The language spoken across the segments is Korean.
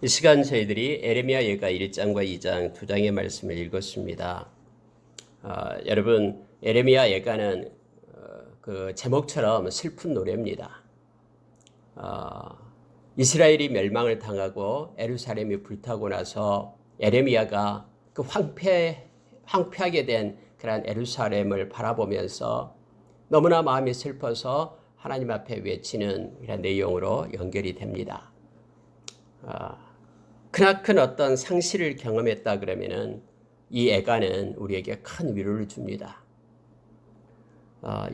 이 시간 저희들이 에레미야 예가 1장과 2장 두 장의 말씀을 읽었습니다. 여러분 에레미야 예가는 그 제목처럼 슬픈 노래입니다. 이스라엘이 멸망을 당하고 예루살렘이 불타고 나서 에레미야가 그 황폐하게 된 그런 예루살렘을 바라보면서 너무나 마음이 슬퍼서 하나님 앞에 외치는 이런 내용으로 연결이 됩니다. 크나큰 어떤 상실을 경험했다 그러면은 이 애가는 우리에게 큰 위로를 줍니다.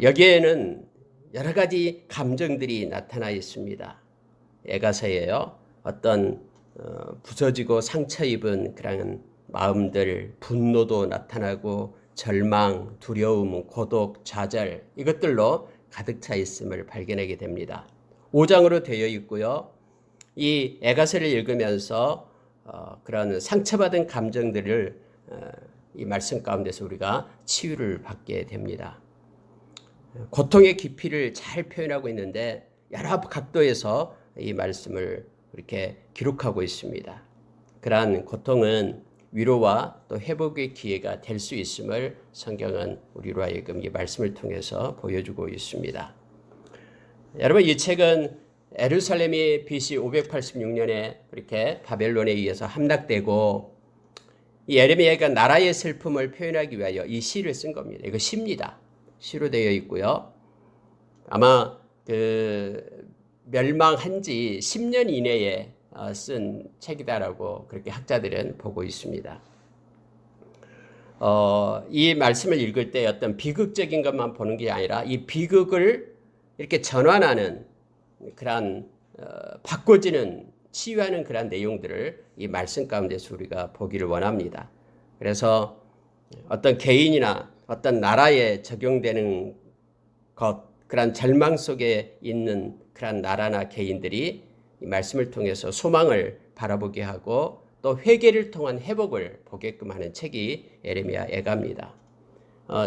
여기에는 여러 가지 감정들이 나타나 있습니다. 애가서에요. 어떤 부서지고 상처 입은 그런 마음들, 분노도 나타나고 절망, 두려움, 고독, 좌절 이것들로 가득 차 있음을 발견하게 됩니다. 5장으로 되어 있고요. 이 애가서를 읽으면서 그런 상처받은 감정들을 이 말씀 가운데서 우리가 치유를 받게 됩니다. 고통의 깊이를 잘 표현하고 있는데 여러 각도에서 이 말씀을 이렇게 기록하고 있습니다. 그러한 고통은 위로와 또 회복의 기회가 될 수 있음을 성경은 우리로 하여금 이 말씀을 통해서 보여주고 있습니다. 여러분 이 책은 예루살렘이 BC 586년에 그렇게 바벨론에 의해서 함락되고 이 에레미야가 나라의 슬픔을 표현하기 위하여 이 시를 쓴 겁니다. 이거 시입니다. 시로 되어 있고요. 아마 그 멸망한 지 10년 이내에 쓴 책이다라고 그렇게 학자들은 보고 있습니다. 이 말씀을 읽을 때 어떤 비극적인 것만 보는 게 아니라 이 비극을 이렇게 전환하는 그런 바꿔지는 치유하는 그런 내용들을 이 말씀 가운데서 우리가 보기를 원합니다. 그래서 어떤 개인이나 어떤 나라에 적용되는 것, 그런 절망 속에 있는 그런 나라나 개인들이 이 말씀을 통해서 소망을 바라보게 하고 또 회개를 통한 회복을 보게끔 하는 책이 에레미야 애가입니다.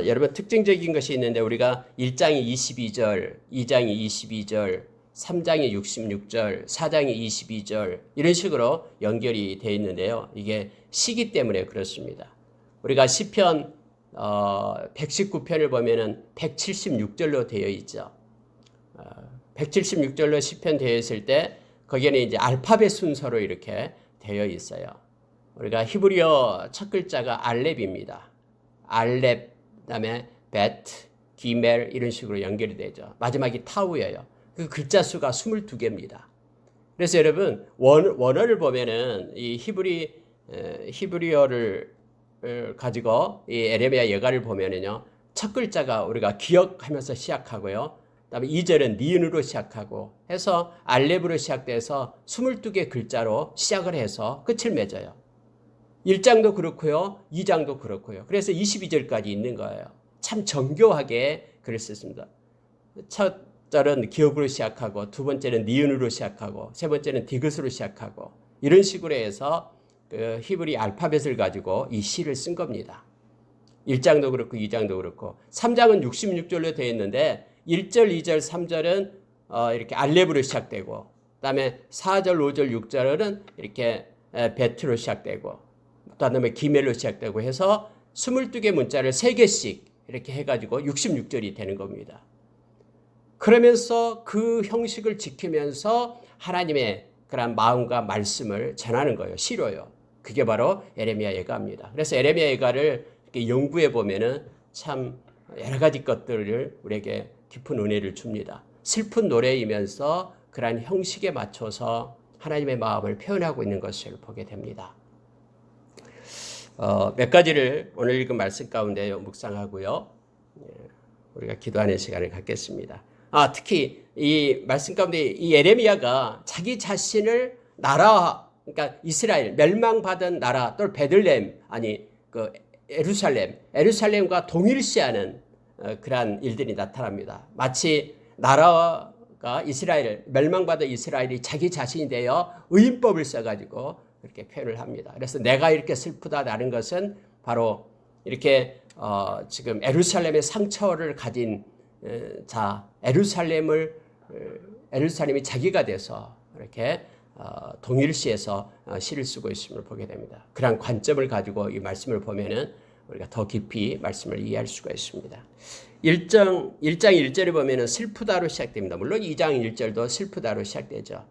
여러분 특징적인 것이 있는데 우리가 1장이 22절, 2장이 22절, 3장이 66절, 4장이 22절 이런 식으로 연결이 되어 있는데요. 이게 시기 때문에 그렇습니다. 우리가 시편 119편을 보면은 176절로 되어 있죠. 176절로 시편 되어 있을 때 거기에는 이제 알파벳 순서로 이렇게 되어 있어요. 우리가 히브리어 첫 글자가 알렙입니다. 알렙, 그다음에 베트, 기멜 이런 식으로 연결이 되죠. 마지막이 타우예요. 그 글자 수가 22개입니다. 그래서 여러분 원어를 보면은 이 히브리어를 가지고 이 에레미야 예가를 보면은요. 첫 글자가 우리가 기억하면서 시작하고요. 그다음에 2절은 니은으로 시작하고 해서 알렙으로 시작돼서 22개 글자로 시작을 해서 끝을 맺어요. 1장도 그렇고요. 2장도 그렇고요. 그래서 22절까지 있는 거예요. 참 정교하게 글을 썼습니다. 첫 절은 기억으로 시작하고 두 번째는 니은으로 시작하고 세 번째는 디귿으로 시작하고 이런 식으로 해서 그 히브리 알파벳을 가지고 이 시를 쓴 겁니다. 1장도 그렇고 2장도 그렇고 3장은 66절로 되어 있는데 1절, 2절, 3절은 이렇게 알렙으로 시작되고 그다음에 4절, 5절, 6절은 이렇게 베트로 시작되고 그다음에 기멜로 시작되고 해서 22개 문자를 3개씩 이렇게 해가지고 66절이 되는 겁니다. 그러면서 그 형식을 지키면서 하나님의 그런 마음과 말씀을 전하는 거예요. 시로요. 그게 바로 에레미야 예가입니다. 그래서 에레미야 예가를 이렇게 연구해 보면은 참 여러 가지 것들을 우리에게 깊은 은혜를 줍니다. 슬픈 노래이면서 그러한 형식에 맞춰서 하나님의 마음을 표현하고 있는 것을 보게 됩니다. 몇 가지를 오늘 읽은 말씀 가운데 묵상하고요. 우리가 기도하는 시간을 갖겠습니다. 특히 이 말씀 가운데 이 에레미야가 자기 자신을 나라, 그러니까 이스라엘 멸망받은 나라 또 베들레헴 그 예루살렘과 동일시하는 그러한 일들이 나타납니다. 마치 나라가 이스라엘 멸망받은 이스라엘이 자기 자신이 되어 의인법을 써가지고 이렇게 표현을 합니다. 그래서 내가 이렇게 슬프다라는 것은 바로 이렇게 지금 예루살렘의 상처를 가진 예루살렘이 자기가 돼서 이렇게 동일시해서 시를 쓰고 있음을 보게 됩니다. 그런 관점을 가지고 이 말씀을 보면은 우리가 더 깊이 말씀을 이해할 수가 있습니다. 1장 1절에 보면은 슬프다로 시작됩니다. 물론 2장 1절도 슬프다로 시작되죠.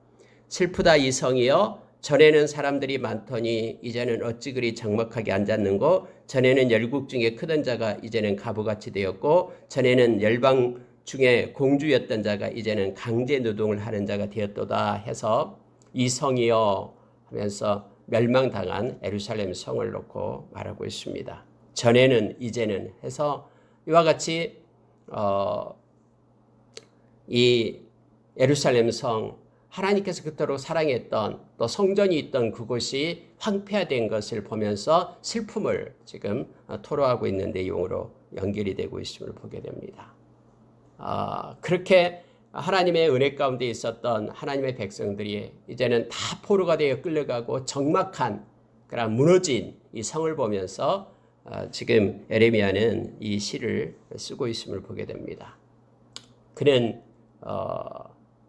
슬프다 이 성이여 전에는 사람들이 많더니 이제는 어찌 그리 적막하게 앉았는고 전에는 열국 중에 크던 자가 이제는 가부같이 되었고 전에는 열방 중에 공주였던 자가 이제는 강제 노동을 하는 자가 되었도다 해서 이 성이여 하면서 멸망당한 예루살렘 성을 놓고 말하고 있습니다. 전에는 이제는 해서 이와 같이 이 예루살렘 성 하나님께서 그토록 사랑했던 또 성전이 있던 그곳이 황폐화된 것을 보면서 슬픔을 지금 토로하고 있는 내용으로 연결이 되고 있음을 보게 됩니다. 그렇게 하나님의 은혜 가운데 있었던 하나님의 백성들이 이제는 다 포로가 되어 끌려가고 적막한 그런 무너진 이 성을 보면서 지금 에레미야는 이 시를 쓰고 있음을 보게 됩니다. 그는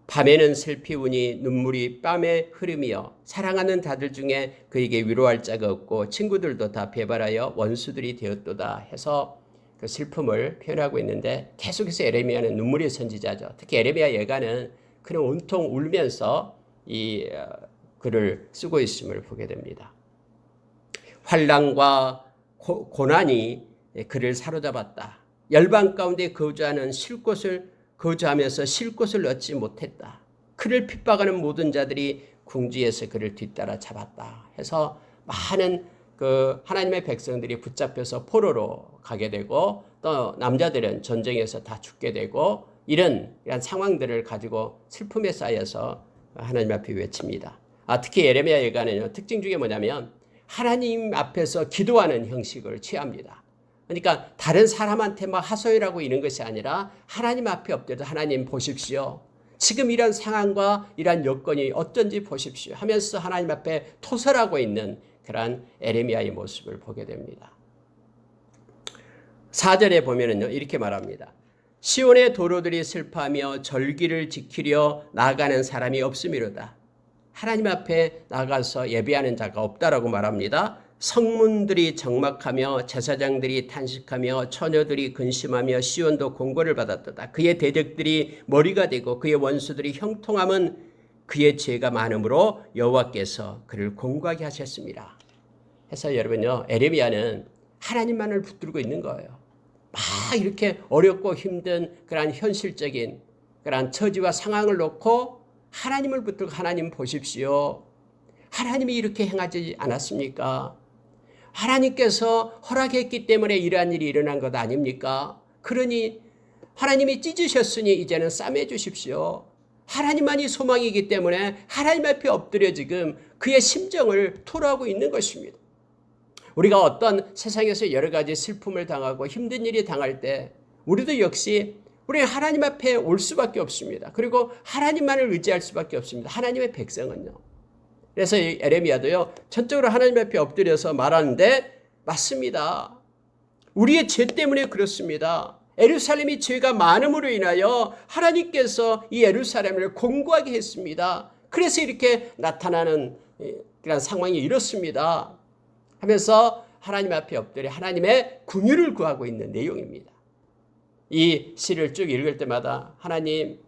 밤에는 슬피 우니 눈물이 뺨에 흐름이여 사랑하는 자들 중에 그에게 위로할 자가 없고 친구들도 다 배발하여 원수들이 되었도다 해서 그 슬픔을 표현하고 있는데 계속해서 에레미야는 눈물의 선지자죠. 특히 에레미야 예가는 그는 온통 울면서 이 글을 쓰고 있음을 보게 됩니다. 환난과 고난이 그를 사로잡았다. 열방 가운데 거주하는 거주하면서 쉴 곳을 얻지 못했다. 그를 핍박하는 모든 자들이 궁지에서 그를 뒤따라 잡았다. 해서 많은 그 하나님의 백성들이 붙잡혀서 포로로 가게 되고 또 남자들은 전쟁에서 다 죽게 되고 이런 상황들을 가지고 슬픔에 쌓여서 하나님 앞에 외칩니다. 특히 예레미야 예가는요, 특징 중에 뭐냐면 하나님 앞에서 기도하는 형식을 취합니다. 그러니까 다른 사람한테 막 하소연하고 이런 것이 아니라 하나님 앞에 엎드려서 하나님 보십시오. 지금 이런 상황과 이런 여건이 어쩐지 보십시오 하면서 하나님 앞에 토설하고 있는 그러한 에레미야의 모습을 보게 됩니다. 4절에 보면은요, 이렇게 말합니다. 시온의 도로들이 슬퍼하며 절기를 지키려 나아가는 사람이 없음이로다. 하나님 앞에 나가서 예배하는 자가 없다라고 말합니다. 성문들이 적막하며 제사장들이 탄식하며 처녀들이 근심하며 시온도 공고를 받았도다. 그의 대적들이 머리가 되고 그의 원수들이 형통함은 그의 죄가 많으므로 여호와께서 그를 공고하게 하셨습니다. 해서 여러분요, 에레미야는 하나님만을 붙들고 있는 거예요. 막 이렇게 어렵고 힘든 그런 현실적인 그런 처지와 상황을 놓고 하나님을 붙들고 하나님 보십시오. 하나님이 이렇게 행하지 않았습니까? 하나님께서 허락했기 때문에 이러한 일이 일어난 것 아닙니까? 그러니 하나님이 찢으셨으니 이제는 싸매 주십시오. 하나님만이 소망이기 때문에 하나님 앞에 엎드려 지금 그의 심정을 토로하고 있는 것입니다. 우리가 어떤 세상에서 여러 가지 슬픔을 당하고 힘든 일이 당할 때 우리도 역시 우리는 하나님 앞에 올 수밖에 없습니다. 그리고 하나님만을 의지할 수밖에 없습니다. 하나님의 백성은요. 그래서 에레미야도요, 전적으로 하나님 앞에 엎드려서 말하는데 맞습니다. 우리의 죄 때문에 그렇습니다. 예루살렘이 죄가 많음으로 인하여 하나님께서 이 예루살렘을 공고하게 했습니다. 그래서 이렇게 나타나는 그런 상황이 이렇습니다. 하면서 하나님 앞에 엎드려 하나님의 긍휼을 구하고 있는 내용입니다. 이 시를 쭉 읽을 때마다 하나님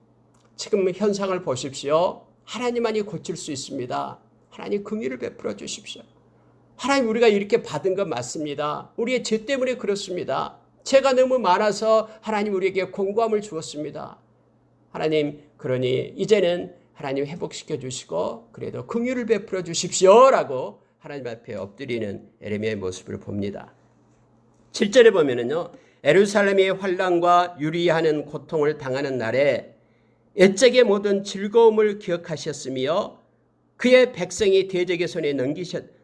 지금 현상을 보십시오. 하나님만이 고칠 수 있습니다. 하나님 긍휼을 베풀어 주십시오. 하나님 우리가 이렇게 받은 것 맞습니다. 우리의 죄 때문에 그렇습니다. 죄가 너무 많아서 하나님 우리에게 공고함을 주었습니다. 하나님 그러니 이제는 하나님 회복시켜 주시고 그래도 긍휼을 베풀어 주십시오라고 하나님 앞에 엎드리는 에레미야의 모습을 봅니다. 7절에 보면은요, 예루살렘의 환난과 유리하는 고통을 당하는 날에 옛적의 모든 즐거움을 기억하셨으며 그의 백성이 대적의 손에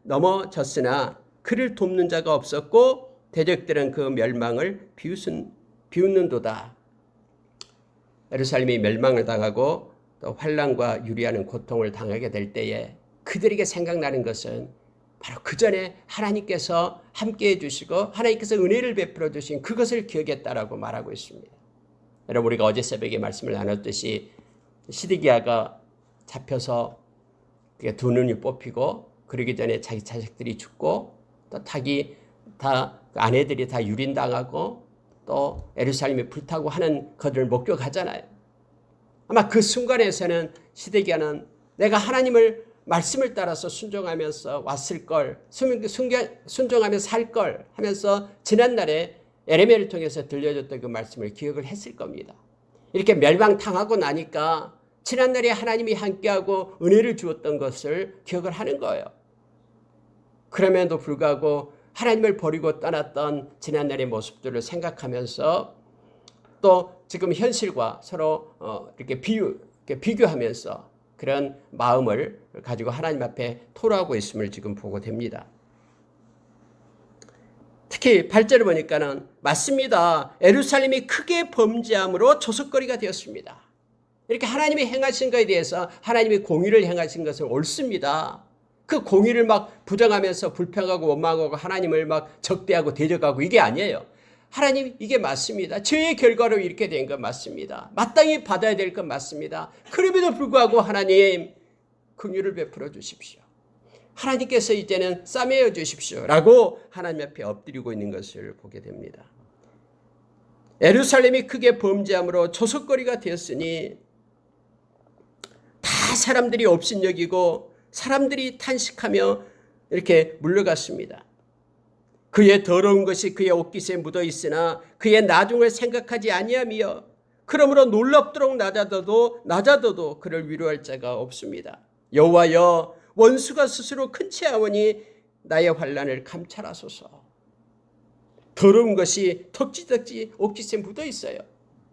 넘어졌으나 그를 돕는 자가 없었고 대적들은 그 멸망을 비웃는도다. 예루살렘이 멸망을 당하고 또 환난과 유리하는 고통을 당하게 될 때에 그들에게 생각나는 것은 바로 그 전에 하나님께서 함께해 주시고 하나님께서 은혜를 베풀어 주신 그것을 기억했다라고 말하고 있습니다. 여러분 우리가 어제 새벽에 말씀을 나눴듯이 시드기야가 잡혀서 두 눈이 뽑히고 그러기 전에 자기 자식들이 죽고 또 아내들이 다 유린당하고 또 예루살렘이 불타고 하는 것을 목격하잖아요. 아마 그 순간에서는 시드기야는 내가 하나님을 말씀을 따라서 순종하면서 왔을 걸, 순종하며 살 걸 하면서 지난날에 예레미야를 통해서 들려줬던 그 말씀을 기억을 했을 겁니다. 이렇게 멸망당하고 나니까 지난날에 하나님이 함께하고 은혜를 주었던 것을 기억을 하는 거예요. 그럼에도 불구하고 하나님을 버리고 떠났던 지난날의 모습들을 생각하면서 또 지금 현실과 서로 이렇게 비교하면서 그런 마음을 가지고 하나님 앞에 토로하고 있음을 지금 보고 됩니다. 특히 8절을 보니까는 맞습니다. 예루살렘이 크게 범죄함으로 조석거리가 되었습니다. 이렇게 하나님이 행하신 것에 대해서 하나님이 공의를 행하신 것은 옳습니다. 그 공의를 막 부정하면서 불평하고 원망하고 하나님을 막 적대하고 대적하고 이게 아니에요. 하나님 이게 맞습니다. 죄의 결과로 이렇게 된 건 맞습니다. 마땅히 받아야 될 건 맞습니다. 그럼에도 불구하고 하나님 긍휼을 베풀어 주십시오. 하나님께서 이제는 싸매어 주십시오 라고 하나님 앞에 엎드리고 있는 것을 보게 됩니다. 예루살렘이 크게 범죄함으로 조석거리가 되었으니 다 사람들이 업신여기고 사람들이 탄식하며 이렇게 물러갔습니다. 그의 더러운 것이 그의 옷깃에 묻어 있으나 그의 나중을 생각하지 아니하며 그러므로 놀랍도록 낮아져도 그를 위로할 자가 없습니다. 여호와여 원수가 스스로 큰 채하오니 나의 환난을 감찰하소서. 더러운 것이 덕지덕지 옷깃에 묻어 있어요.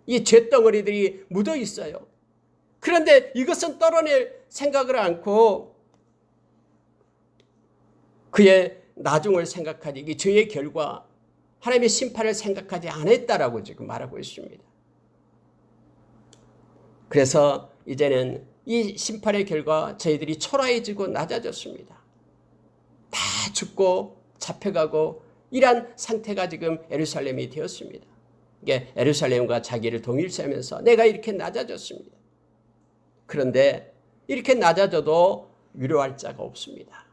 이 죄덩어리들이 묻어 있어요. 그런데 이것은 떨어낼 생각을 않고 그의 나중을 생각하지 이 죄의 결과 하나님의 심판을 생각하지 않았다라고 지금 말하고 있습니다. 그래서 이제는 이 심판의 결과 저희들이 초라해지고 낮아졌습니다. 다 죽고 잡혀가고 이러한 상태가 지금 예루살렘이 되었습니다. 이게 예루살렘과 자기를 동일시하면서 내가 이렇게 낮아졌습니다. 그런데 이렇게 낮아져도 위로할 자가 없습니다.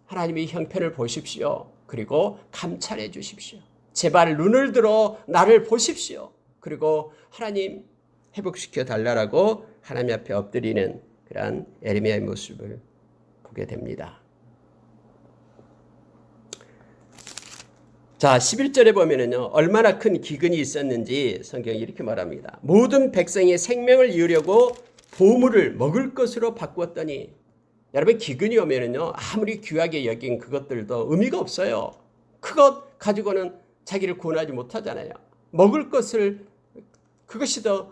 하나님이 형편을 보십시오. 그리고 감찰해 주십시오. 제발 눈을 들어 나를 보십시오. 그리고 하나님 회복시켜 달라고 하나님 앞에 엎드리는 그러한 예레미야의 모습을 보게 됩니다. 자, 11절에 보면은요, 얼마나 큰 기근이 있었는지 성경이 이렇게 말합니다. 모든 백성이 생명을 이으려고 보물을 먹을 것으로 바꾸었더니, 여러분 기근이 오면은요, 아무리 귀하게 여긴 그것들도 의미가 없어요. 그것 가지고는 자기를 구원하지 못하잖아요. 먹을 것을 그것이 더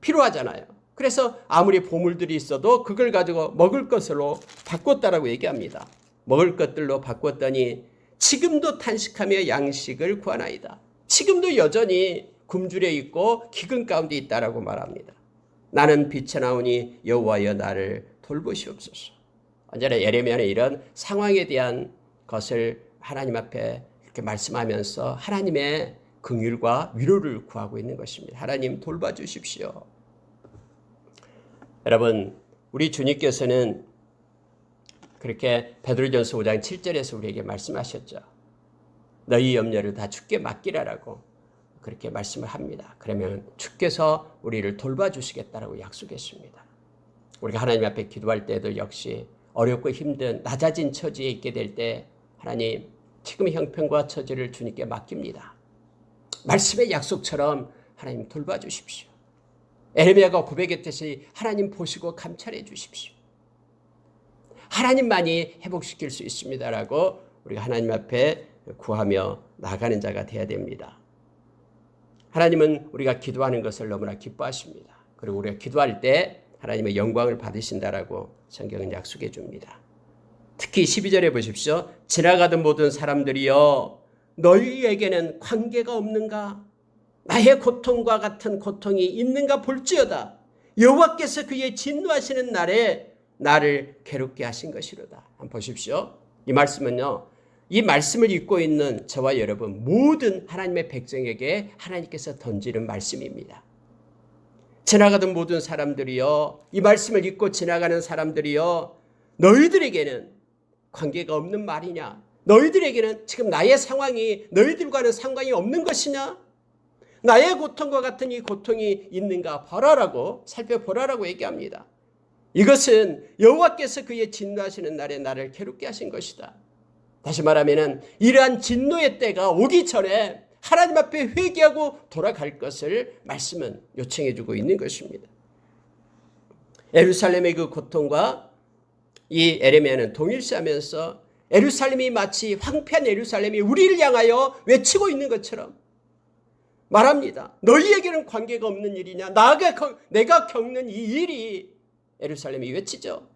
필요하잖아요. 그래서 아무리 보물들이 있어도 그걸 가지고 먹을 것으로 바꿨다라고 얘기합니다. 먹을 것들로 바꿨더니 지금도 탄식하며 양식을 구하나이다. 지금도 여전히 굶주려 있고 기근 가운데 있다라고 말합니다. 나는 빛에 나오니 여호와여 나를 돌보시옵소서. 언제나 예레미야는 이런 상황에 대한 것을 하나님 앞에 이렇게 말씀하면서 하나님의 긍휼과 위로를 구하고 있는 것입니다. 하나님 돌봐주십시오. 여러분, 우리 주님께서는 그렇게 베드로전서 5장 7절에서 우리에게 말씀하셨죠. 너희 염려를 다 주께 맡기라라고 그렇게 말씀을 합니다. 그러면 주께서 우리를 돌봐주시겠다라고 약속했습니다. 우리가 하나님 앞에 기도할 때도 역시 어렵고 힘든 낮아진 처지에 있게 될 때 하나님 지금 형편과 처지를 주님께 맡깁니다. 말씀의 약속처럼 하나님 돌봐주십시오. 에레미야가 고백했듯이 하나님 보시고 감찰해 주십시오. 하나님만이 회복시킬 수 있습니다라고 우리가 하나님 앞에 구하며 나가는 자가 되어야 됩니다. 하나님은 우리가 기도하는 것을 너무나 기뻐하십니다. 그리고 우리가 기도할 때 하나님의 영광을 받으신다라고 성경은 약속해 줍니다. 특히 12절에 보십시오. 지나가던 모든 사람들이여 너희에게는 관계가 없는가? 나의 고통과 같은 고통이 있는가 볼지어다. 여호와께서 그의 진노하시는 날에 나를 괴롭게 하신 것이로다. 한번 보십시오. 이 말씀은요. 이 말씀을 읽고 있는 저와 여러분 모든 하나님의 백성에게 하나님께서 던지는 말씀입니다. 지나가던 모든 사람들이여 이 말씀을 읽고 지나가는 사람들이여 너희들에게는 관계가 없는 말이냐? 너희들에게는 지금 나의 상황이 너희들과는 상관이 없는 것이냐? 나의 고통과 같은 이 고통이 있는가 보라라고 살펴보라라고 얘기합니다. 이것은 여호와께서 그의 진노하시는 날에 나를 괴롭게 하신 것이다. 다시 말하면 이러한 진노의 때가 오기 전에 하나님 앞에 회개하고 돌아갈 것을 말씀은 요청해 주고 있는 것입니다. 예루살렘의 그 고통과 이 에레미야는 동일시하면서 예루살렘이 마치 황폐한 예루살렘이 우리를 향하여 외치고 있는 것처럼 말합니다. 너희에게는 관계가 없는 일이냐? 내가 겪는 이 일이 예루살렘이 외치죠.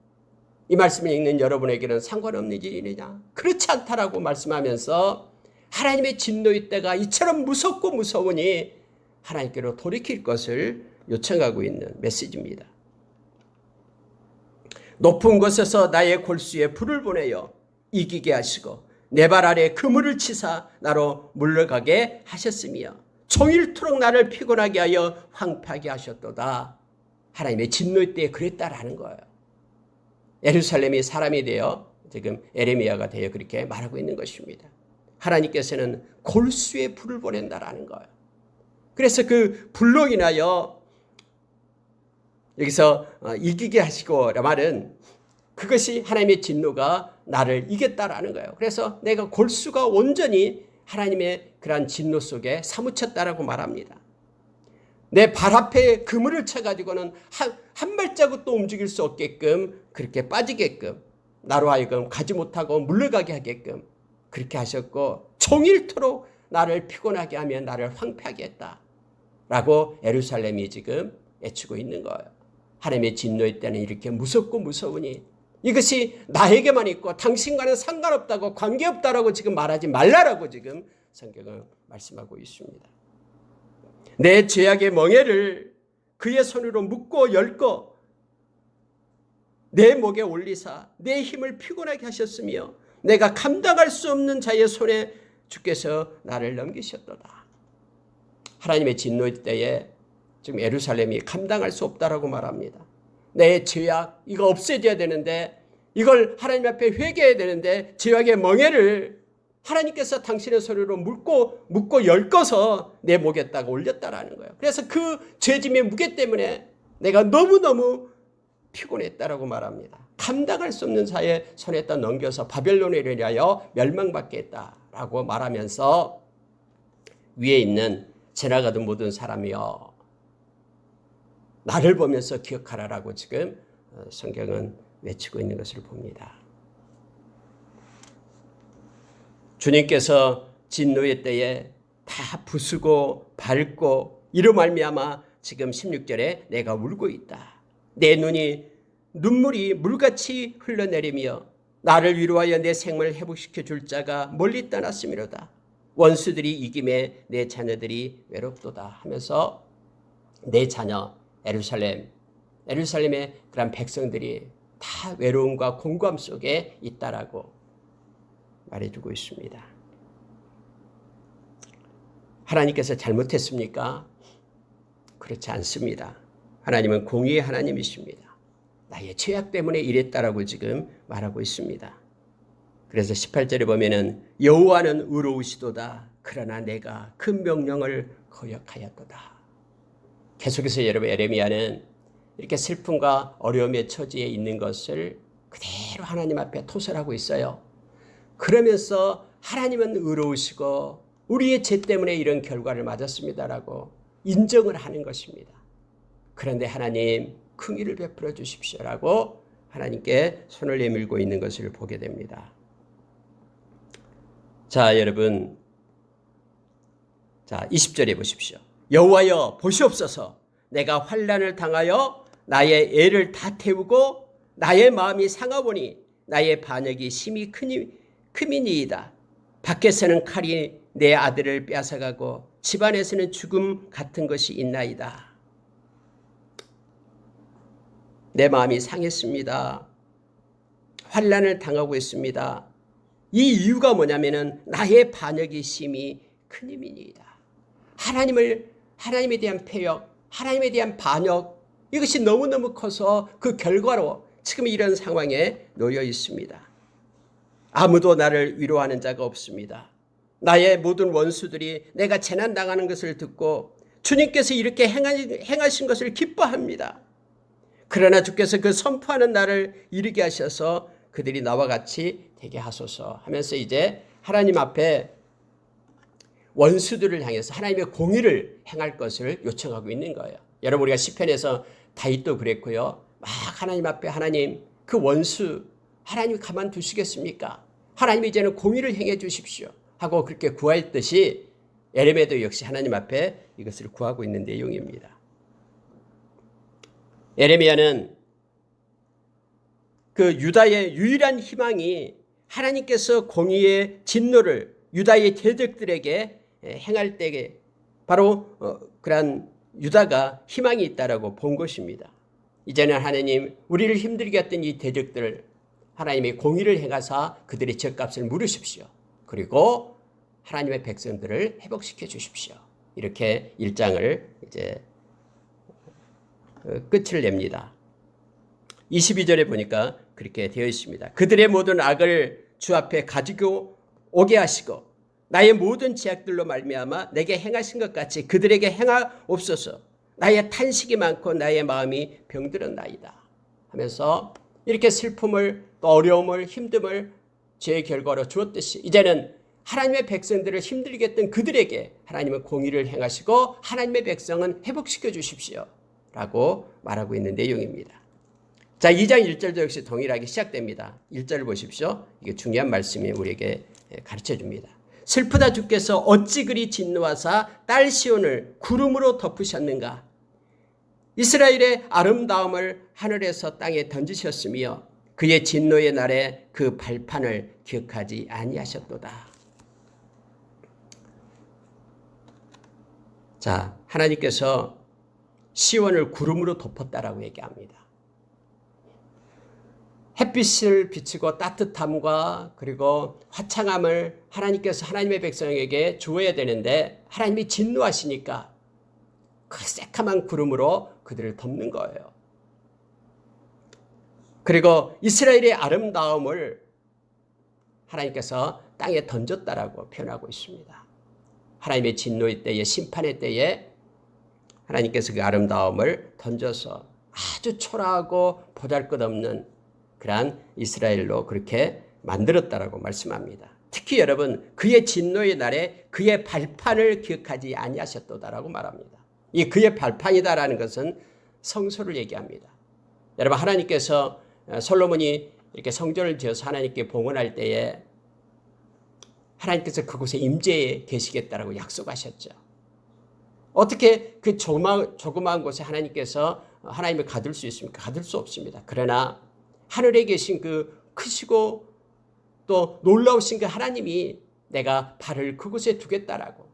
이 말씀을 읽는 여러분에게는 상관없는 일이냐? 그렇지 않다라고 말씀하면서 하나님의 진노의 때가 이처럼 무섭고 무서우니 하나님께로 돌이킬 것을 요청하고 있는 메시지입니다. 높은 곳에서 나의 골수에 불을 보내어 이기게 하시고 내 발 아래 그물을 치사 나로 물러가게 하셨으며 종일토록 나를 피곤하게 하여 황폐하게 하셨도다. 하나님의 진노의 때에 그랬다라는 거예요. 예루살렘이 사람이 되어 지금 에레미야가 되어 그렇게 말하고 있는 것입니다. 하나님께서는 골수에 불을 보낸다라는 거예요. 그래서 그 불로 인하여 여기서 이기게 하시고 말은 그것이 하나님의 진노가 나를 이겼다라는 거예요. 그래서 내가 골수가 온전히 하나님의 그러한 진노 속에 사무쳤다라고 말합니다. 내 발 앞에 그물을 쳐가지고는 한 발자국도 움직일 수 없게끔 그렇게 빠지게끔 나로 하여금 가지 못하고 물러가게 하게끔 그렇게 하셨고 종일토록 나를 피곤하게 하며 나를 황폐하게 했다라고 예루살렘이 지금 외치고 있는 거예요. 하나님의 진노의 때는 이렇게 무섭고 무서우니 이것이 나에게만 있고 당신과는 상관없다고 관계없다라고 지금 말하지 말라라고 지금 성경은 말씀하고 있습니다. 내 죄악의 멍에를 그의 손으로 묶고 열고 내 목에 올리사 내 힘을 피곤하게 하셨으며 내가 감당할 수 없는 자의 손에 주께서 나를 넘기셨도다. 하나님의 진노의 때에 지금 예루살렘이 감당할 수 없다라고 말합니다. 내 죄악 이거 없애져야 되는데 이걸 하나님 앞에 회개해야 되는데 죄악의 멍에를 하나님께서 당신의 손으로 묶고 엮어서 내 목에다가 올렸다라는 거예요. 그래서 그 죄짐의 무게 때문에 내가 너무너무 피곤했다라고 말합니다. 감당할 수 없는 자의 손에다 넘겨서 바벨론에 이르려 멸망받게 했다라고 말하면서 위에 있는 지나가던 모든 사람이여 나를 보면서 기억하라라고 지금 성경은 외치고 있는 것을 봅니다. 주님께서 진노의 때에 다 부수고 밟고 이로 말미암아 지금 16절에 내가 울고 있다. 내 눈물이 물같이 흘러내리며 나를 위로하여 내 생명을 회복시켜 줄 자가 멀리 떠났음이로다. 원수들이 이김에 내 자녀들이 외롭도다 하면서 내 자녀 예루살렘의 그런 백성들이 다 외로움과 공고함 속에 있다라고 말해주고 있습니다. 하나님께서 잘못했습니까? 그렇지 않습니다. 하나님은 공의의 하나님이십니다. 나의 죄악 때문에 이랬다라고 지금 말하고 있습니다. 그래서 18절에 보면은 여호와는 의로우시도다. 그러나 내가 그 명령을 거역하였도다. 계속해서 여러분 에레미야는 이렇게 슬픔과 어려움의 처지에 있는 것을 그대로 하나님 앞에 토설하고 있어요. 그러면서 하나님은 의로우시고 우리의 죄 때문에 이런 결과를 맞았습니다라고 인정을 하는 것입니다. 그런데 하나님 긍휼을 베풀어 주십시오라고 하나님께 손을 내밀고 있는 것을 보게 됩니다. 자, 여러분. 자, 20절에 보십시오. 여호와여 보시옵소서. 내가 환난을 당하여 나의 애를 다 태우고 나의 마음이 상하오니 나의 반역이 심히 크미니이다. 밖에서는 칼이 내 아들을 빼앗아가고 집안에서는 죽음 같은 것이 있나이다. 내 마음이 상했습니다. 환난을 당하고 있습니다. 이 이유가 뭐냐면은 나의 반역이 심히 크니이다. 하나님에 대한 패역, 하나님에 대한 반역 이것이 너무너무 커서 그 결과로 지금 이런 상황에 놓여 있습니다. 아무도 나를 위로하는 자가 없습니다. 나의 모든 원수들이 내가 재난당하는 것을 듣고 주님께서 이렇게 행하신 것을 기뻐합니다. 그러나 주께서 그 선포하는 날을 이르게 하셔서 그들이 나와 같이 되게 하소서 하면서 이제 하나님 앞에 원수들을 향해서 하나님의 공의를 행할 것을 요청하고 있는 거예요. 여러분, 우리가 시편에서 다윗도 그랬고요. 막 하나님 앞에 하나님 그 원수 하나님이 가만두시겠습니까? 하나님이 이제는 공의를 행해 주십시오 하고 그렇게 구했듯이 예레미야도 역시 하나님 앞에 이것을 구하고 있는 내용입니다. 예레미야는 그 유다의 유일한 희망이 하나님께서 공의의 진노를 유다의 대적들에게 행할 때에 바로 그러한 유다가 희망이 있다라고 본 것입니다. 이제는 하나님 우리를 힘들게 했던 이 대적들 하나님의 공의를 행하사 그들의 죗값을 물으십시오. 그리고 하나님의 백성들을 회복시켜 주십시오. 이렇게 1장을 이제 끝을 냅니다. 22절에 보니까 그렇게 되어 있습니다. 그들의 모든 악을 주 앞에 가지고 오게 하시고 나의 모든 죄악들로 말미암아 내게 행하신 것 같이 그들에게 행하옵소서. 나의 탄식이 많고 나의 마음이 병들었나이다 하면서 이렇게 슬픔을 또 어려움을 힘듦을 죄의 결과로 주었듯이 이제는 하나님의 백성들을 힘들게 했던 그들에게 하나님은 공의를 행하시고 하나님의 백성은 회복시켜 주십시오 라고 말하고 있는 내용입니다. 자, 2장 1절도 역시 동일하게 시작됩니다. 1절을 보십시오. 이게 중요한 말씀이 우리에게 가르쳐 줍니다. 슬프다 주께서 어찌 그리 진노하사 딸 시온을 구름으로 덮으셨는가. 이스라엘의 아름다움을 하늘에서 땅에 던지셨으며 그의 진노의 날에 그 발판을 기억하지 아니하셨도다. 자, 하나님께서 시온을 구름으로 덮었다라고 얘기합니다. 햇빛을 비추고 따뜻함과 그리고 화창함을 하나님께서 하나님의 백성에게 주어야 되는데 하나님이 진노하시니까 그 새카만 구름으로 그들을 덮는 거예요. 그리고 이스라엘의 아름다움을 하나님께서 땅에 던졌다라고 표현하고 있습니다. 하나님의 진노의 때에 심판의 때에 하나님께서 그 아름다움을 던져서 아주 초라하고 보잘것없는 그러한 이스라엘로 그렇게 만들었다라고 말씀합니다. 특히 여러분 그의 진노의 날에 그의 발판을 기억하지 아니하셨도다라고 말합니다. 이 그의 발판이다라는 것은 성소를 얘기합니다. 여러분 하나님께서 솔로몬이 이렇게 성전을 지어서 하나님께 봉헌할 때에 하나님께서 그곳에 임재해 계시겠다라고 약속하셨죠. 어떻게 그 조그마한 곳에 하나님께서 하나님을 가둘 수 있습니까? 가둘 수 없습니다. 그러나 하늘에 계신 그 크시고 또 놀라우신 그 하나님이 내가 발을 그곳에 두겠다라고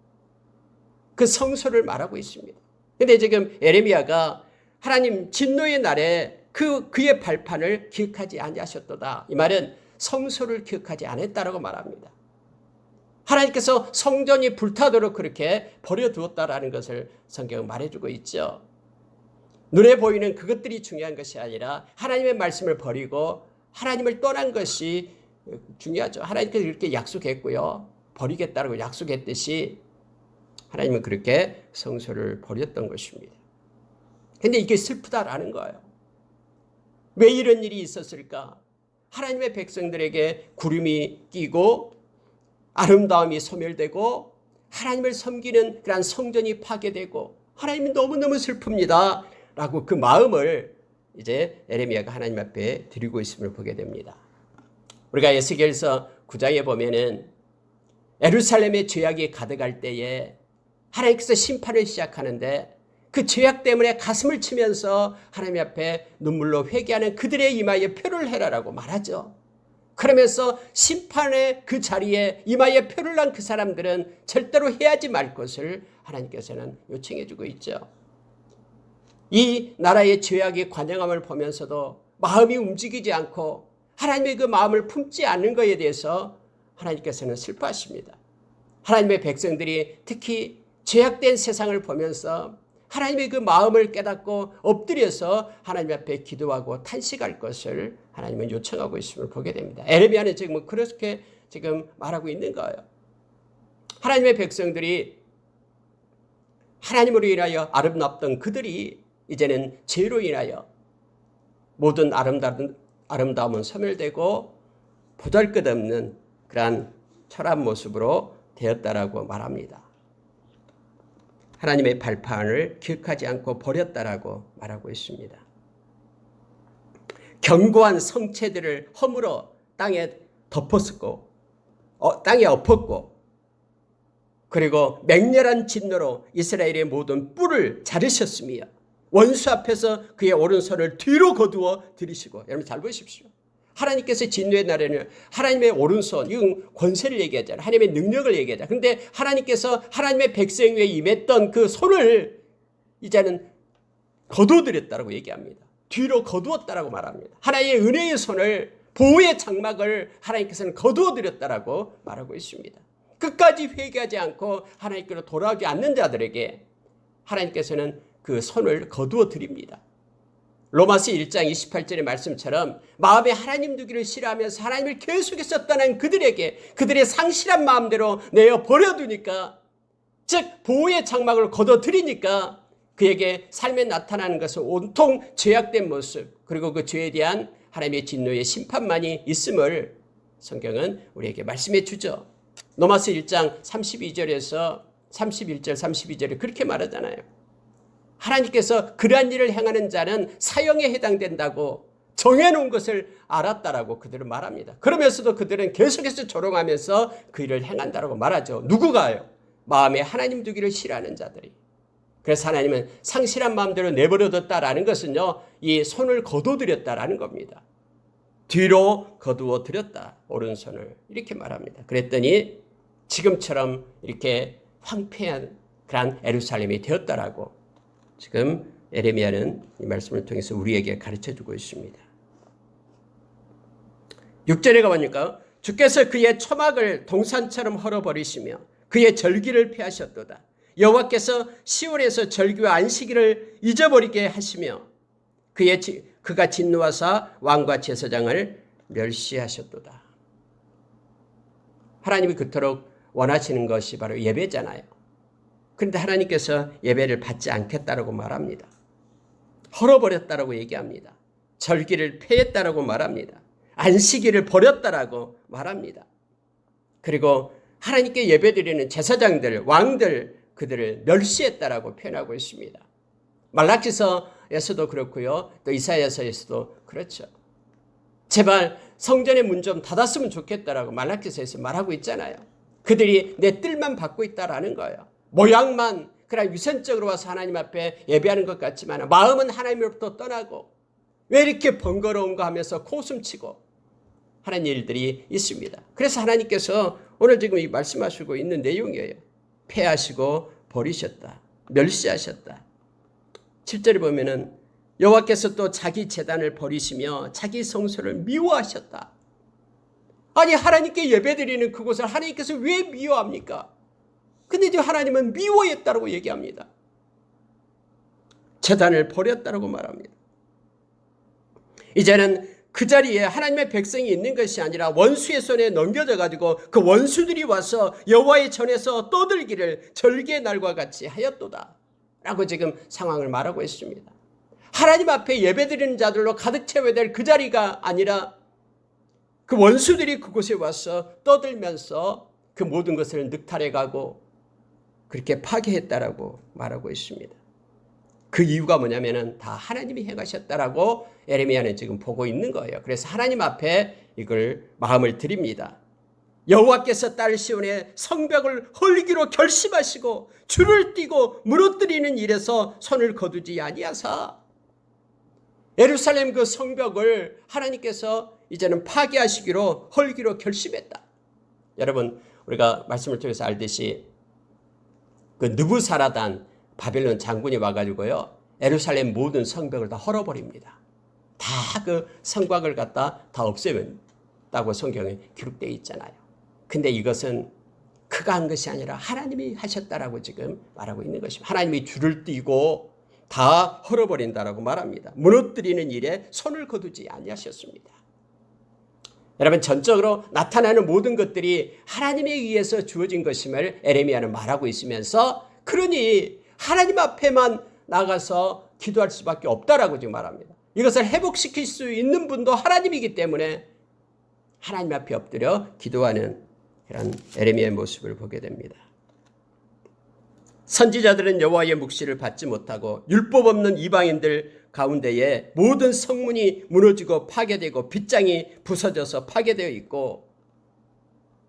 그 성소를 말하고 있습니다. 그런데 지금 예레미야가 하나님 진노의 날에 그의 발판을 기억하지 아니하셨도다. 이 말은 성소를 기억하지 않았다라고 말합니다. 하나님께서 성전이 불타도록 그렇게 버려두었다라는 것을 성경은 말해주고 있죠. 눈에 보이는 그것들이 중요한 것이 아니라 하나님의 말씀을 버리고 하나님을 떠난 것이 중요하죠. 하나님께서 이렇게 약속했고요. 버리겠다라고 약속했듯이 하나님은 그렇게 성소를 버렸던 것입니다. 그런데 이게 슬프다라는 거예요. 왜 이런 일이 있었을까? 하나님의 백성들에게 구름이 끼고 아름다움이 소멸되고 하나님을 섬기는 그런 성전이 파괴되고 하나님이 너무너무 슬픕니다. 라고 그 마음을 이제 예레미야가 하나님 앞에 드리고 있음을 보게 됩니다. 우리가 에스겔서 9장에 보면은 예루살렘의 죄악이 가득할 때에 하나님께서 심판을 시작하는데 그 죄악 때문에 가슴을 치면서 하나님 앞에 눈물로 회개하는 그들의 이마에 표를 해라라고 말하죠. 그러면서 심판의 그 자리에 이마에 표를 난 그 사람들은 절대로 해야지 말 것을 하나님께서는 요청해 주고 있죠. 이 나라의 죄악의 관영함을 보면서도 마음이 움직이지 않고 하나님의 그 마음을 품지 않는 것에 대해서 하나님께서는 슬퍼하십니다. 하나님의 백성들이 특히 죄악된 세상을 보면서 하나님의 그 마음을 깨닫고 엎드려서 하나님 앞에 기도하고 탄식할 것을 하나님은 요청하고 있음을 보게 됩니다. 에레미야는 지금 그렇게 지금 말하고 있는 거예요. 하나님의 백성들이 하나님으로 인하여 아름답던 그들이 이제는 죄로 인하여 모든 아름다움은 소멸되고 보잘것없는 그러한 초라한 모습으로 되었다라고 말합니다. 하나님의 발판을 기억하지 않고 버렸다라고 말하고 있습니다. 견고한 성체들을 허물어 땅에 덮었고 땅에 엎었고 그리고 맹렬한 진노로 이스라엘의 모든 뿔을 자르셨으며 원수 앞에서 그의 오른손을 뒤로 거두어 들이시고 여러분 잘 보십시오. 하나님께서 진노의 날에는 하나님의 오른손, 이건 권세를 얘기하잖아요. 하나님의 능력을 얘기하잖아요. 그런데 하나님께서 하나님의 백성 위에 임했던 그 손을 이제는 거두어드렸다고 얘기합니다. 뒤로 거두었다라고 말합니다. 하나님의 은혜의 손을, 보호의 장막을 하나님께서는 거두어드렸다라고 말하고 있습니다. 끝까지 회개하지 않고 하나님께로 돌아오지 않는 자들에게 하나님께서는 그 손을 거두어 드립니다. 로마서 1장 28절의 말씀처럼 마음에 하나님 두기를 싫어하면서 하나님을 계속해서 떠난 그들에게 그들의 상실한 마음대로 내어 버려두니까, 즉 보호의 장막을 걷어들이니까 그에게 삶에 나타나는 것은 온통 죄악된 모습, 그리고 그 죄에 대한 하나님의 진노의 심판만이 있음을 성경은 우리에게 말씀해 주죠. 로마서 1장 32절에서 31절 32절에 그렇게 말하잖아요. 하나님께서 그러한 일을 행하는 자는 사형에 해당된다고 정해놓은 것을 알았다라고 그들은 말합니다. 그러면서도 그들은 계속해서 조롱하면서 그 일을 행한다라고 말하죠. 누구가요? 마음에 하나님 두기를 싫어하는 자들이. 그래서 하나님은 상실한 마음대로 내버려뒀다라는 것은요, 이 손을 거두어드렸다라는 겁니다. 뒤로 거두어 드렸다, 오른손을. 이렇게 말합니다. 그랬더니 지금처럼 이렇게 황폐한 그런 예루살렘이 되었다라고 지금 에레미야는 이 말씀을 통해서 우리에게 가르쳐주고 있습니다. 6절에 가보니까 주께서 그의 초막을 동산처럼 헐어버리시며 그의 절기를 폐하셨도다. 여호와께서 시온에서 절기와 안식일을 잊어버리게 하시며 그가 진노하사 왕과 제사장을 멸시하셨도다. 하나님이 그토록 원하시는 것이 바로 예배잖아요. 그런데 하나님께서 예배를 받지 않겠다라고 말합니다. 헐어버렸다라고 얘기합니다. 절기를 폐했다라고 말합니다. 안식일을 버렸다라고 말합니다. 그리고 하나님께 예배드리는 제사장들, 왕들, 그들을 멸시했다라고 표현하고 있습니다. 말라기서에서도 그렇고요. 또 이사야서에서도 그렇죠. 제발 성전의 문 좀 닫았으면 좋겠다라고 말라기서에서 말하고 있잖아요. 그들이 내 뜰만 받고 있다라는 거예요. 모양만 그냥 위선적으로 와서 하나님 앞에 예배하는 것 같지만 마음은 하나님으로부터 떠나고 왜 이렇게 번거로운가 하면서 코숨치고 하는 일들이 있습니다. 그래서 하나님께서 오늘 지금 이 말씀하시고 있는 내용이에요. 폐하시고 버리셨다. 멸시하셨다. 7절에 보면은 여호와께서 또 자기 제단을 버리시며 자기 성소를 미워하셨다. 아니 하나님께 예배드리는 그곳을 하나님께서 왜 미워합니까? 근데 이제 하나님은 미워했다고 얘기합니다. 제단을 버렸다고 말합니다. 이제는 그 자리에 하나님의 백성이 있는 것이 아니라 원수의 손에 넘겨져 가지고 그 원수들이 와서 여호와의 전에서 떠들기를 절기의 날과 같이 하였도다 라고 지금 상황을 말하고 있습니다. 하나님 앞에 예배드리는 자들로 가득 채워야 될 그 자리가 아니라 그 원수들이 그곳에 와서 떠들면서 그 모든 것을 늑탈해가고 그렇게 파괴했다라고 말하고 있습니다. 그 이유가 뭐냐면은 다 하나님이 행하셨다라고 에레미야는 지금 보고 있는 거예요. 그래서 하나님 앞에 이걸 마음을 드립니다. 여호와께서 딸 시온의 성벽을 헐기로 결심하시고 줄을 띠고 무너뜨리는 일에서 손을 거두지 아니하사 예루살렘 그 성벽을 하나님께서 이제는 파괴하시기로 헐기로 결심했다. 여러분 우리가 말씀을 통해서 알듯이 그 느부사라단 바벨론 장군이 와가지고요 예루살렘 모든 성벽을 다 헐어버립니다. 다 그 성곽을 갖다 다 없애다고 성경에 기록되어 있잖아요. 근데 이것은 그가 한 것이 아니라 하나님이 하셨다라고 지금 말하고 있는 것입니다. 하나님이 줄을 띠고 다 헐어버린다라고 말합니다. 무너뜨리는 일에 손을 거두지 아니하셨습니다. 여러분, 전적으로 나타나는 모든 것들이 하나님에 의해서 주어진 것임을 에레미야는 말하고 있으면서, 그러니 하나님 앞에만 나가서 기도할 수밖에 없다라고 지금 말합니다. 이것을 회복시킬 수 있는 분도 하나님이기 때문에 하나님 앞에 엎드려 기도하는 그런 에레미야의 모습을 보게 됩니다. 선지자들은 여호와의 묵시를 받지 못하고 율법 없는 이방인들 가운데에 모든 성문이 무너지고 파괴되고 빗장이 부서져서 파괴되어 있고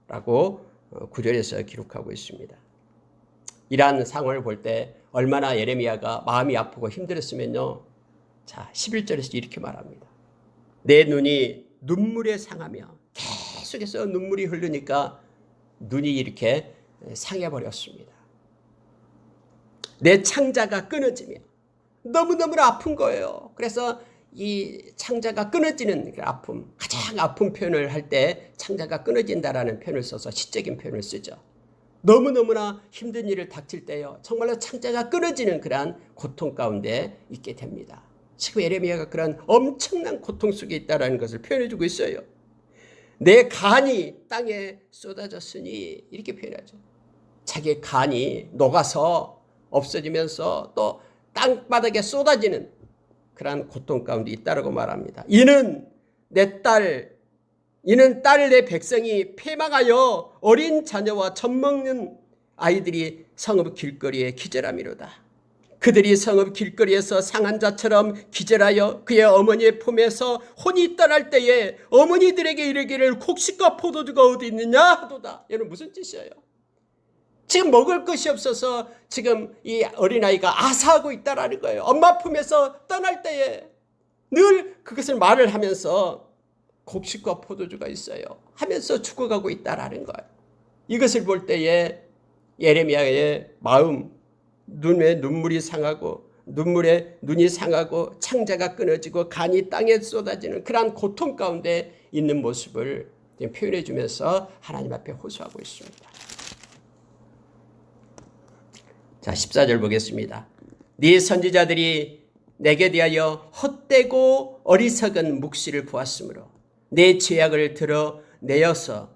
라고 9절에서 기록하고 있습니다. 이러한 상황을 볼 때 얼마나 예레미야가 마음이 아프고 힘들었으면요. 자, 11절에서 이렇게 말합니다. 내 눈이 눈물에 상하며, 계속해서 눈물이 흐르니까 눈이 이렇게 상해버렸습니다. 내 창자가 끊어지며, 너무너무 아픈 거예요. 그래서 이 창자가 끊어지는 아픔, 가장 아픈 표현을 할 때 창자가 끊어진다라는 표현을 써서 시적인 표현을 쓰죠. 너무너무나 힘든 일을 닥칠 때요, 정말로 창자가 끊어지는 그러한 고통 가운데 있게 됩니다. 지금 예레미야가 그런 엄청난 고통 속에 있다는 것을 표현해주고 있어요. 내 간이 땅에 쏟아졌으니, 이렇게 표현하죠. 자기의 간이 녹아서 없어지면서 또 땅바닥에 쏟아지는 그러한 고통 가운데 있다라고 말합니다. 이는 딸 내 백성이 패망하여 어린 자녀와 젖먹는 아이들이 성읍 길거리에 기절함이로다. 그들이 성읍 길거리에서 상한 자처럼 기절하여 그의 어머니의 품에서 혼이 떠날 때에 어머니들에게 이르기를 곡식과 포도주가 어디 있느냐 하도다. 이는 무슨 뜻이에요? 지금 먹을 것이 없어서 지금 이 어린아이가 아사하고 있다라는 거예요. 엄마 품에서 떠날 때에 늘 그것을 말을 하면서 곡식과 포도주가 있어요 하면서 죽어가고 있다라는 거예요. 이것을 볼 때에 예레미야의 마음, 눈에 눈물이 상하고 눈이 상하고 창자가 끊어지고 간이 땅에 쏟아지는 그러한 고통 가운데 있는 모습을 표현해 주면서 하나님 앞에 호소하고 있습니다. 자, 14절 보겠습니다. 네 선지자들이 내게 대하여 헛되고 어리석은 묵시를 보았으므로 내 죄악을 드러내어서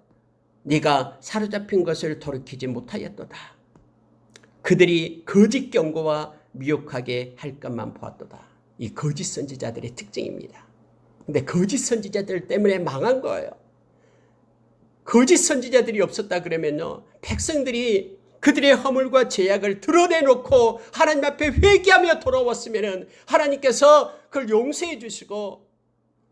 네가 사로잡힌 것을 돌이키지 못하였도다. 그들이 거짓 경고와 미혹하게 할 것만 보았도다. 이 거짓 선지자들의 특징입니다. 근데 거짓 선지자들 때문에 망한 거예요. 거짓 선지자들이 없었다 그러면요, 백성들이 그들의 허물과 죄악을 드러내놓고 하나님 앞에 회개하며 돌아왔으면 하나님께서 그걸 용서해 주시고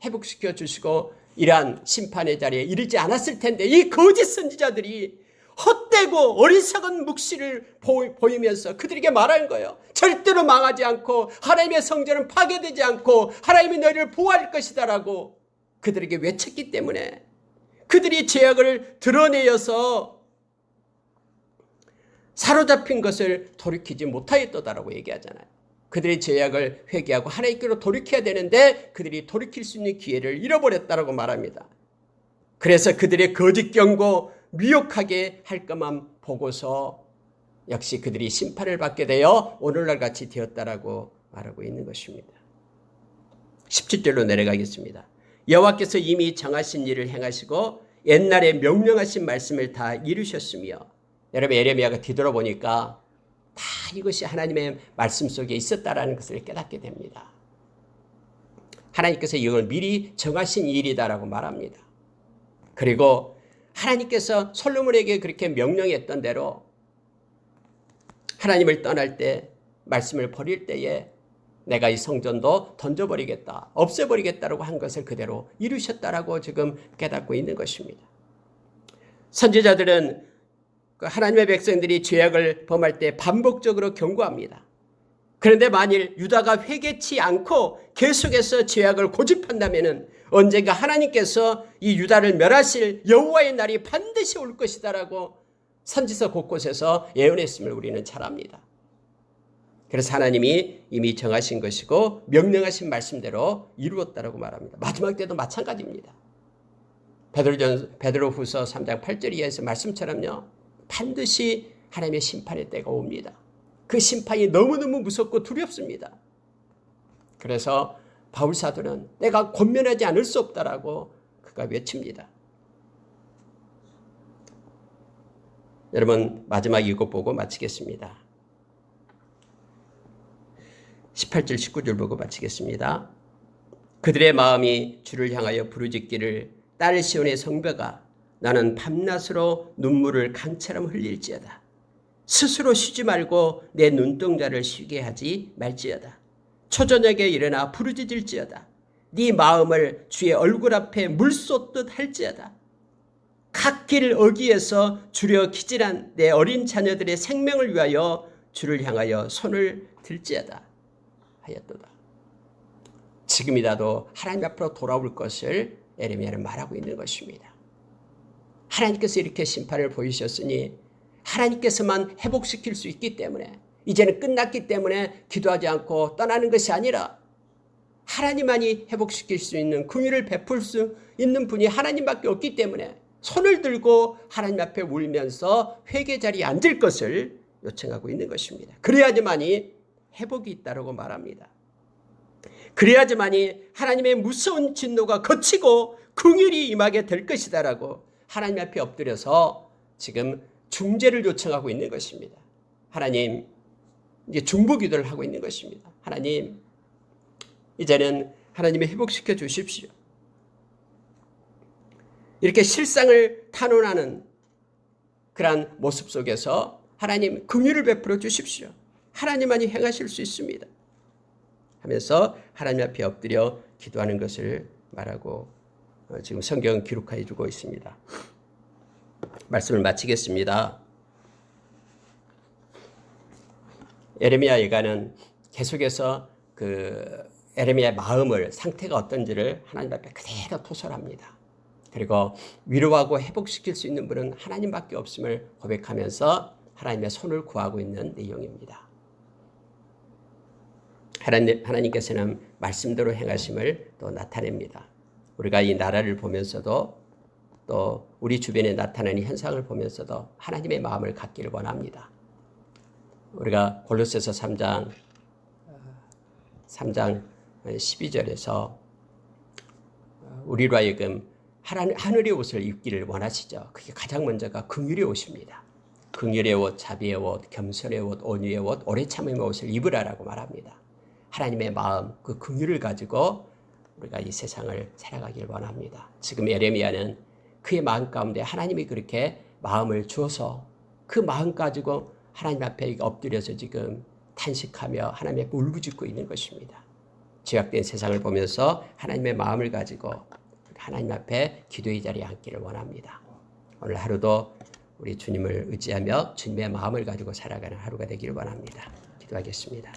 회복시켜 주시고 이러한 심판의 자리에 이르지 않았을 텐데, 이 거짓 선지자들이 헛되고 어리석은 묵시를 보이면서 그들에게 말하는 거예요. 절대로 망하지 않고 하나님의 성전은 파괴되지 않고 하나님이 너희를 보호할 것이다라고 그들에게 외쳤기 때문에 그들이 죄악을 드러내어서 사로잡힌 것을 돌이키지 못하였도다라고 얘기하잖아요. 그들의 죄악을 회개하고 하나님께로 돌이켜야 되는데 그들이 돌이킬 수 있는 기회를 잃어버렸다라고 말합니다. 그래서 그들의 거짓 경고, 미혹하게 할 것만 보고서 역시 그들이 심판을 받게 되어 오늘날 같이 되었다라고 말하고 있는 것입니다. 17절로 내려가겠습니다. 여호와께서 이미 정하신 일을 행하시고 옛날에 명령하신 말씀을 다 이루셨으며, 여러분 예레미야가 뒤돌아보니까 다 이것이 하나님의 말씀 속에 있었다라는 것을 깨닫게 됩니다. 하나님께서 이걸 미리 정하신 일이다라고 말합니다. 그리고 하나님께서 솔로몬에게 그렇게 명령했던 대로 하나님을 떠날 때, 말씀을 버릴 때에 내가 이 성전도 던져버리겠다, 없애버리겠다라고 한 것을 그대로 이루셨다라고 지금 깨닫고 있는 것입니다. 선지자들은 하나님의 백성들이 죄악을 범할 때 반복적으로 경고합니다. 그런데 만일 유다가 회개치 않고 계속해서 죄악을 고집한다면 언젠가 하나님께서 이 유다를 멸하실 여호와의 날이 반드시 올 것이다라고 선지서 곳곳에서 예언했음을 우리는 잘 압니다. 그래서 하나님이 이미 정하신 것이고 명령하신 말씀대로 이루었다라고 말합니다. 마지막 때도 마찬가지입니다. 베드로후서 3장 8절 이하에서 말씀처럼요, 반드시 하나님의 심판의 때가 옵니다. 그 심판이 너무너무 무섭고 두렵습니다. 그래서 바울 사도는 내가 권면하지 않을 수 없다라고 그가 외칩니다. 여러분 마지막 이것 보고 마치겠습니다. 18절 19절 보고 마치겠습니다. 그들의 마음이 주를 향하여 부르짖기를 딸 시온의 성벽아 나는 밤낮으로 눈물을 강처럼 흘릴지어다. 스스로 쉬지 말고 내 눈동자를 쉬게 하지 말지어다. 초저녁에 일어나 부르짖을지어다. 네 마음을 주의 얼굴 앞에 물 쏟듯 할지어다. 갓길 어귀에서 주려 기질한 내 어린 자녀들의 생명을 위하여 주를 향하여 손을 들지어다 하였도다. 지금이라도 하나님 앞으로 돌아올 것을 에레미야는 말하고 있는 것입니다. 하나님께서 이렇게 심판을 보이셨으니 하나님께서만 회복시킬 수 있기 때문에 이제는 끝났기 때문에 기도하지 않고 떠나는 것이 아니라 하나님만이 회복시킬 수 있는 긍휼을 베풀 수 있는 분이 하나님밖에 없기 때문에 손을 들고 하나님 앞에 울면서 회개 자리에 앉을 것을 요청하고 있는 것입니다. 그래야지만이 회복이 있다고 말합니다. 그래야지만이 하나님의 무서운 진노가 거치고 긍휼이 임하게 될 것이다라고 하나님 앞에 엎드려서 지금 중재를 요청하고 있는 것입니다. 하나님, 이제 중보기도를 하고 있는 것입니다. 하나님, 이제는 하나님이 회복시켜 주십시오. 이렇게 실상을 탄원하는 그러한 모습 속에서 하나님 긍휼을 베풀어 주십시오. 하나님만이 행하실 수 있습니다. 하면서 하나님 앞에 엎드려 기도하는 것을 말하고 지금 성경은 기록해 주고 있습니다. 말씀을 마치겠습니다. 에레미야 예가는 계속해서 그 에레미야의 마음을 상태가 어떤지를 하나님 앞에 그대로 토설합니다. 그리고 위로하고 회복시킬 수 있는 분은 하나님밖에 없음을 고백하면서 하나님의 손을 구하고 있는 내용입니다. 하나님께서는 말씀대로 행하심을 또 나타냅니다. 우리가 이 나라를 보면서도 또 우리 주변에 나타나는 현상을 보면서도 하나님의 마음을 갖기를 원합니다. 우리가 골로새서 3장 12절에서 우리로 하여금 하늘의 옷을 입기를 원하시죠. 그게 가장 먼저가 긍휼의 옷입니다. 긍휼의 옷, 자비의 옷, 겸손의 옷, 온유의 옷, 오래 참음의 옷을 입으라라고 말합니다. 하나님의 마음, 그 긍휼을 가지고 우리가 이 세상을 살아가길 원합니다. 지금 에레미야는 그의 마음 가운데 하나님이 그렇게 마음을 주어서 그 마음 가지고 하나님 앞에 엎드려서 지금 탄식하며 하나님 앞에 울부짖고 있는 것입니다. 죄악된 세상을 보면서 하나님의 마음을 가지고 하나님 앞에 기도의 자리에 앉기를 원합니다. 오늘 하루도 우리 주님을 의지하며 주님의 마음을 가지고 살아가는 하루가 되기를 원합니다. 기도하겠습니다.